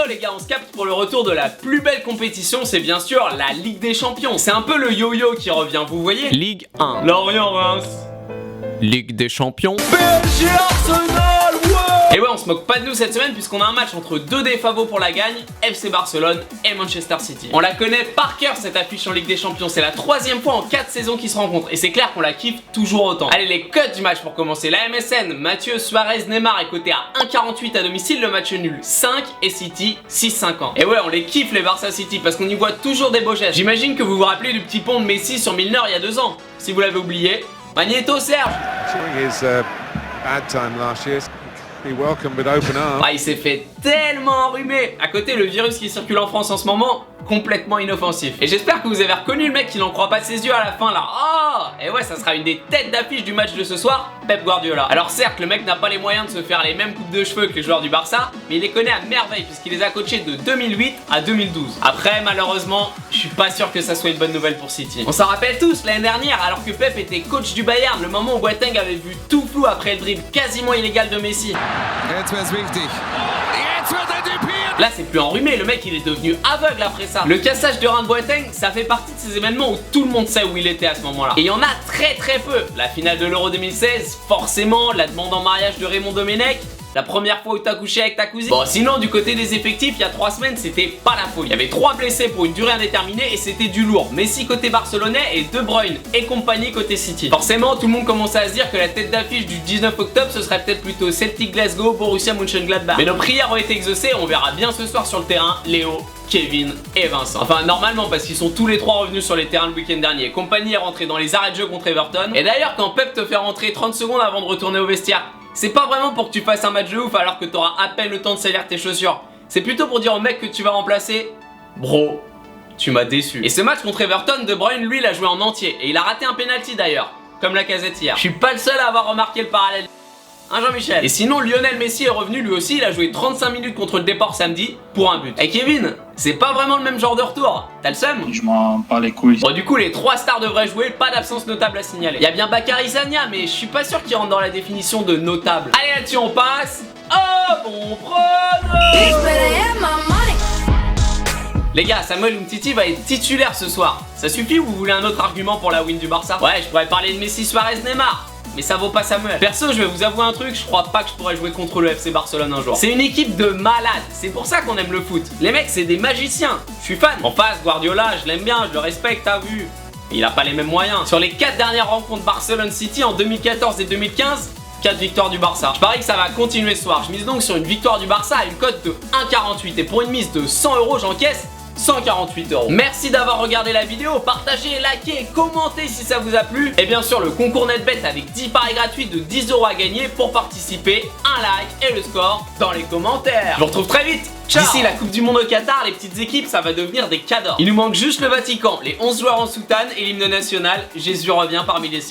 les gars, on se capte pour le retour de la plus belle compétition, c'est bien sûr la Ligue des Champions. C'est un peu le yo-yo qui revient, vous voyez. Ligue 1, Lorient-Reims. Ligue des Champions, PSG Arsenal, ouais. Et ouais, on se moque pas de nous cette semaine puisqu'on a un match entre deux des favoris pour la gagne, FC Barcelone et Manchester City. On la connaît par cœur cette affiche en Ligue des Champions, c'est la 3e fois en 4 saisons qu'ils se rencontrent et c'est clair qu'on la kiffe toujours autant. Allez, les cotes du match pour commencer. La MSN, Mathieu, Suarez, Neymar est coté à 1,48 à domicile, le match nul 5 et City 6,50. Et ouais, on les kiffe les Barça City parce qu'on y voit toujours des beaux gestes. J'imagine que vous vous rappelez du petit pont de Messi sur Milner il y a 2 ans. Si vous l'avez oublié, Magneto Serge. Ah, il s'est fait tellement enrhumer. À côté, le virus qui circule en France en ce moment, complètement inoffensif. Et j'espère que vous avez reconnu le mec qui n'en croit pas de ses yeux à la fin là. Oh, et ouais, ça sera une des têtes d'affiche du match de ce soir, Pep Guardiola. Alors certes, le mec n'a pas les moyens de se faire les mêmes coupes de cheveux que les joueurs du Barça, mais il les connaît à merveille puisqu'il les a coachés de 2008 à 2012. Après, malheureusement, je suis pas sûr que ça soit une bonne nouvelle pour City. On s'en rappelle tous l'année dernière, alors que Pep était coach du Bayern, le moment où Boateng avait vu tout flou après le dribble quasiment illégal de Messi. Là c'est plus enrhumé, le mec il est devenu aveugle après ça. Le cassage de rein de Boateng, ça fait partie de ces événements où tout le monde sait où il était à ce moment là. Et il y en a très peu. La finale de l'Euro 2016, forcément, la demande en mariage de Raymond Domenech, la première fois où t'as couché avec ta cousine. Bon, sinon du côté des effectifs, il y a 3 semaines c'était pas la folie. Il y avait 3 blessés pour une durée indéterminée et c'était du lourd. Messi côté barcelonais et De Bruyne et compagnie côté City. Forcément tout le monde commençait à se dire que la tête d'affiche du 19 octobre ce serait peut-être plutôt Celtic Glasgow, Borussia Mönchengladbach. Mais nos prières ont été exaucées, on verra bien ce soir sur le terrain Léo, Kevin et Vincent. Enfin normalement parce qu'ils sont tous les 3 revenus sur les terrains le week-end dernier. Compagnie est rentré dans les arrêts de jeu contre Everton. Et d'ailleurs quand Pep te fait rentrer 30 secondes avant de retourner au vestiaire, c'est pas vraiment pour que tu fasses un match de ouf alors que t'auras à peine le temps de salir tes chaussures. C'est plutôt pour dire au mec que tu vas remplacer: bro, tu m'as déçu. Et ce match contre Everton, De Bruyne lui l'a joué en entier. Et il a raté un penalty d'ailleurs, comme Lacazette hier. Je suis pas le seul à avoir remarqué le parallèle. Hein Jean-Michel. Et sinon Lionel Messi est revenu lui aussi, il a joué 35 minutes contre le Déport samedi pour un but. Et Kevin, c'est pas vraiment le même genre de retour. T'as le seum? Je m'en bats les couilles. Bon du coup les 3 stars devraient jouer, pas d'absence notable à signaler. Il y a bien Bakary Sagna mais je suis pas sûr qu'il rentre dans la définition de notable. Allez là-dessus on passe. Hop, on prend. Les gars, Samuel Umtiti va être titulaire ce soir. Ça suffit ou vous voulez un autre argument pour la win du Barça? Ouais, je pourrais parler de Messi, Suarez, Neymar, mais ça vaut pas Samuel. Perso, je vais vous avouer un truc, je crois pas que je pourrais jouer contre le FC Barcelone un jour. C'est une équipe de malades, c'est pour ça qu'on aime le foot. Les mecs, c'est des magiciens, je suis fan. En face, Guardiola, je l'aime bien, je le respecte, t'as vu. Il a pas les mêmes moyens. Sur les 4 dernières rencontres Barcelone-City en 2014 et 2015, 4 victoires du Barça. Je parie que ça va continuer ce soir. Je mise donc sur une victoire du Barça à une cote de 1,48 et pour une mise de 100 €, j'encaisse 148 €. Merci d'avoir regardé la vidéo, partagez, likez, commentez si ça vous a plu. Et bien sûr le concours NetBet avec 10 paris gratuits de 10 € à gagner. Pour participer, un like et le score dans les commentaires. Je vous retrouve très vite. Ciao. D'ici la Coupe du Monde au Qatar, les petites équipes ça va devenir des cadors. Il nous manque juste le Vatican, les 11 joueurs en soutane et l'hymne national. Jésus revient parmi les siens.